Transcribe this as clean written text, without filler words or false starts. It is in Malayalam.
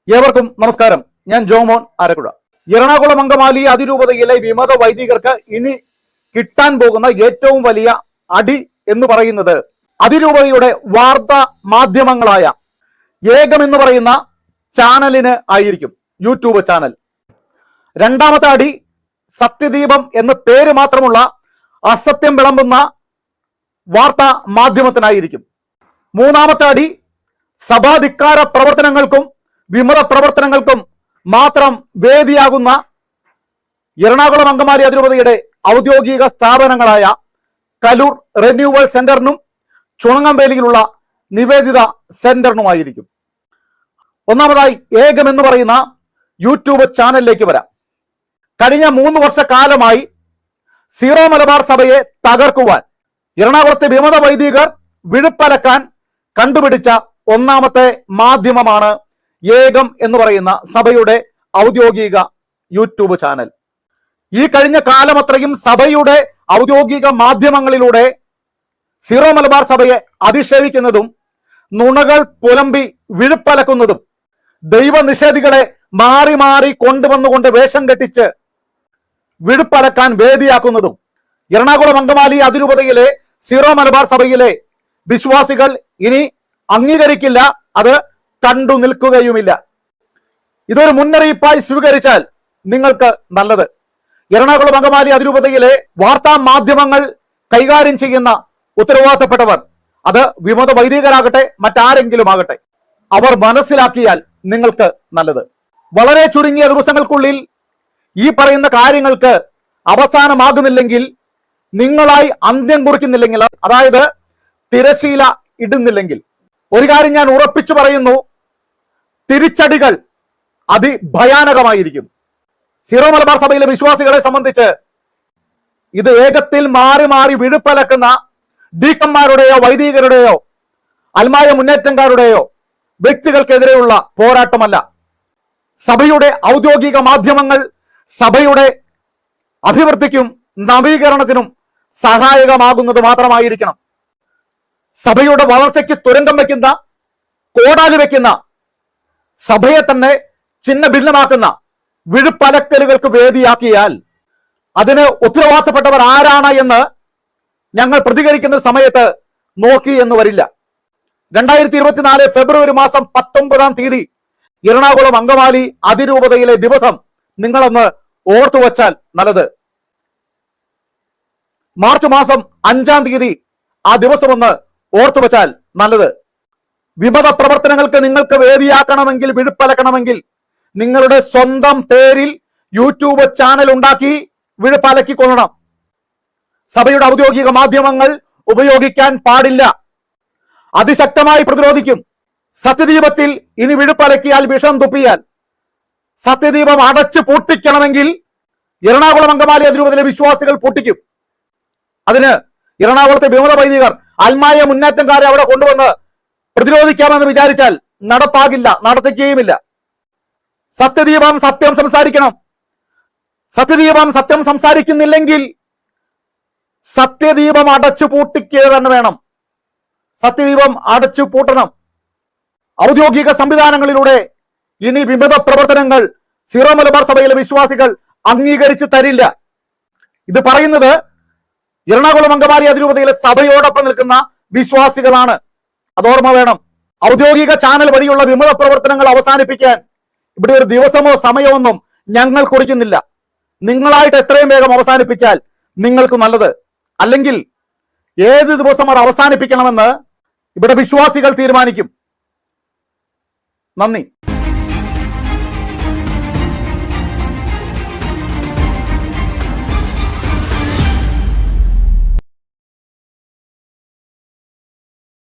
ഏവർക്കും നമസ്കാരം. ഞാൻ ജോമോൻ ആരക്കുഴ. എറണാകുളം അങ്കമാലി അതിരൂപതയിലെ വിമത വൈദികർക്ക് ഇനി കിട്ടാൻ പോകുന്ന ഏറ്റവും വലിയ അടി എന്ന് പറയുന്നത് അതിരൂപതയുടെ വാർത്താ മാധ്യമങ്ങളായ ഏകം എന്ന് പറയുന്ന ചാനലിന് ആയിരിക്കും, യൂട്യൂബ് ചാനൽ. രണ്ടാമത്തെ അടി സത്യദീപം എന്ന പേര് മാത്രമുള്ള അസത്യം വിളമ്പുന്ന വാർത്താ മാധ്യമത്തിനായിരിക്കും. മൂന്നാമത്തെ അടി സഭാധിക്കാര പ്രവർത്തനങ്ങൾക്കും വിമത പ്രവർത്തനങ്ങൾക്കും മാത്രം വേദിയാകുന്ന എറണാകുളം അങ്കമാലി അതിരൂപതയുടെ ഔദ്യോഗിക സ്ഥാപനങ്ങളായ കലൂർ റിന്യൂവൽ സെന്ററിനും ചുണങ്ങംവേലിയിലുള്ള നിവേദിത സെന്ററിനുമായിരിക്കും. ഒന്നാമതായി ഏകം എന്ന് പറയുന്ന യൂട്യൂബ് ചാനലിലേക്ക് വരാം. കഴിഞ്ഞ 3 വർഷക്കാലമായി സീറോ മലബാർ സഭയെ തകർക്കുവാൻ എറണാകുളത്തെ വിമത വൈദികർ വിഴുപ്പലക്കാൻ കണ്ടുപിടിച്ച ഒന്നാമത്തെ മാധ്യമമാണ് ഏകം എന്ന് പറയുന്ന സഭയുടെ ഔദ്യോഗിക യൂട്യൂബ് ചാനൽ. ഈ കഴിഞ്ഞ കാലമത്രയും സഭയുടെ ഔദ്യോഗിക മാധ്യമങ്ങളിലൂടെ സീറോ മലബാർ സഭയെ അധിക്ഷേപിക്കുന്നതും നുണകൾ പുലമ്പി വിഴുപ്പലക്കുന്നതും ദൈവനിഷേധികളെ മാറി മാറി കൊണ്ടുവന്നുകൊണ്ട് വേഷം കെട്ടിച്ച് വിഴുപ്പലക്കാൻ വേദിയാക്കുന്നതും എറണാകുളം അങ്കമാലി അതിരൂപതയിലെ സീറോ മലബാർ സഭയിലെ വിശ്വാസികൾ ഇനി അംഗീകരിക്കില്ല, അത് കണ്ടു നിൽക്കുകയുമില്ല. ഇതൊരു മുന്നറിയിപ്പായി സ്വീകരിച്ചാൽ നിങ്ങൾക്ക് നല്ലത്. എറണാകുളം അങ്കമാലി അതിരൂപതയിലെ വാർത്താ മാധ്യമങ്ങൾ കൈകാര്യം ചെയ്യുന്ന ഉത്തരവാദിത്തപ്പെട്ടവർ, അത് വിമത വൈദികരാകട്ടെ മറ്റാരെങ്കിലും ആകട്ടെ, അവർ മനസ്സിലാക്കിയാൽ നിങ്ങൾക്ക് നല്ലത്. വളരെ ചുരുങ്ങിയ ദിവസങ്ങൾക്കുള്ളിൽ ഈ പറയുന്ന കാര്യങ്ങൾക്ക് അവസാനമാകുന്നില്ലെങ്കിൽ, നിങ്ങളായി അന്ത്യം കുറിക്കുന്നില്ലെങ്കിൽ, അതായത് തിരശീല ഇടുന്നില്ലെങ്കിൽ, ഒരു കാര്യം ഞാൻ ഉറപ്പിച്ചു പറയുന്നു, തിരിച്ചടികൾ അതിഭയാനകമായിരിക്കും. സീറോ മലബാർ സഭയിലെ വിശ്വാസികളെ സംബന്ധിച്ച് ഇത് ഏകത്തിൽ മാറി മാറി വിഴുപ്പലക്കുന്ന ഡീക്കന്മാരുടെയോ വൈദികരുടെയോ അൽമായ മുന്നേറ്റക്കാരുടെയോ വ്യക്തികൾക്കെതിരെയുള്ള പോരാട്ടമല്ല. സഭയുടെ ഔദ്യോഗിക മാധ്യമങ്ങൾ സഭയുടെ അഭിവൃദ്ധിക്കും നവീകരണത്തിനും സഹായകമാകുന്നത് മാത്രമായിരിക്കണം. സഭയുടെ വളർച്ചയ്ക്ക് തുരങ്കം വയ്ക്കുന്ന, കോടാലി വയ്ക്കുന്ന, സഭയെ തന്നെ ചിഹ്ന ഭിന്നമാക്കുന്ന വിഴുപ്പലക്കലുകൾക്ക് വേദിയാക്കിയാൽ അതിന് ഉത്തരവാദിത്തപ്പെട്ടവർ ആരാണ് എന്ന് ഞങ്ങൾ പ്രതികരിക്കുന്ന സമയത്ത് നോക്കി എന്ന് വരില്ല. 2024 ഫെബ്രുവരി മാസം 19-ാം തീയതി എറണാകുളം അങ്കമാലി അതിരൂപതയിലെ ദിവസം നിങ്ങളൊന്ന് ഓർത്തുവച്ചാൽ നല്ലത്. മാർച്ച് മാസം 5-ാം തീയതി ആ ദിവസം ഒന്ന് ഓർത്തുവച്ചാൽ നല്ലത്. വിമത പ്രവർത്തനങ്ങൾക്ക് നിങ്ങൾക്ക് വേദിയാക്കണമെങ്കിൽ, വിഴുപ്പലക്കണമെങ്കിൽ നിങ്ങളുടെ സ്വന്തം പേരിൽ യൂട്യൂബ് ചാനൽ ഉണ്ടാക്കി വിഴുപ്പലക്കിക്കൊള്ളണം. സഭയുടെ ഔദ്യോഗിക മാധ്യമങ്ങൾ ഉപയോഗിക്കാൻ പാടില്ല. അതിശക്തമായി പ്രതിരോധിക്കും. സത്യദീപത്തിൽ ഇനി വിഴുപ്പലക്കിയാൽ, വിഷം തുപ്പിയാൽ, സത്യദീപം അടച്ചു പൂട്ടിക്കണമെങ്കിൽ എറണാകുളം അങ്കമാലി അതിരൂപതയിലെ വിശ്വാസികൾ പൂട്ടിക്കും. അതിന് എറണാകുളത്തെ വിമത വൈദികർ അൽമായ മുന്നേറ്റക്കാരെ അവിടെ കൊണ്ടുവന്ന് പ്രതിരോധിക്കാമെന്ന് വിചാരിച്ചാൽ നടപ്പാകില്ല, നടത്തിക്കുകയുമില്ല. സത്യദീപം സത്യം സംസാരിക്കണം. സത്യദീപം സത്യം സംസാരിക്കുന്നില്ലെങ്കിൽ സത്യദീപം അടച്ചു പൂട്ടിക്കുക തന്നെ വേണം. സത്യദീപം അടച്ചു പൂട്ടണം. ഔദ്യോഗിക സംവിധാനങ്ങളിലൂടെ ഇനി വിമത പ്രവർത്തനങ്ങൾ സീറോ മലബാർ സഭയിലെ വിശ്വാസികൾ അംഗീകരിച്ച് തരില്ല. ഇത് പറയുന്നത് എറണാകുളം അങ്കമാലി അതിരൂപതയിലെ സഭയോടൊപ്പം നിൽക്കുന്ന വിശ്വാസികളാണ്. അതോർമ്മ വേണം. ഔദ്യോഗിക ചാനൽ വഴിയുള്ള വിമത പ്രവർത്തനങ്ങൾ അവസാനിപ്പിക്കാൻ ഇവിടെ ഒരു ദിവസമോ സമയമൊന്നും ഞങ്ങൾ കുറിക്കുന്നില്ല. നിങ്ങളായിട്ട് എത്രയും വേഗം അവസാനിപ്പിച്ചാൽ നിങ്ങൾക്ക് നല്ലത്. അല്ലെങ്കിൽ ഏത് ദിവസം അത് അവസാനിപ്പിക്കണമെന്ന് ഇവിടെ വിശ്വാസികൾ തീരുമാനിക്കും. നന്ദി.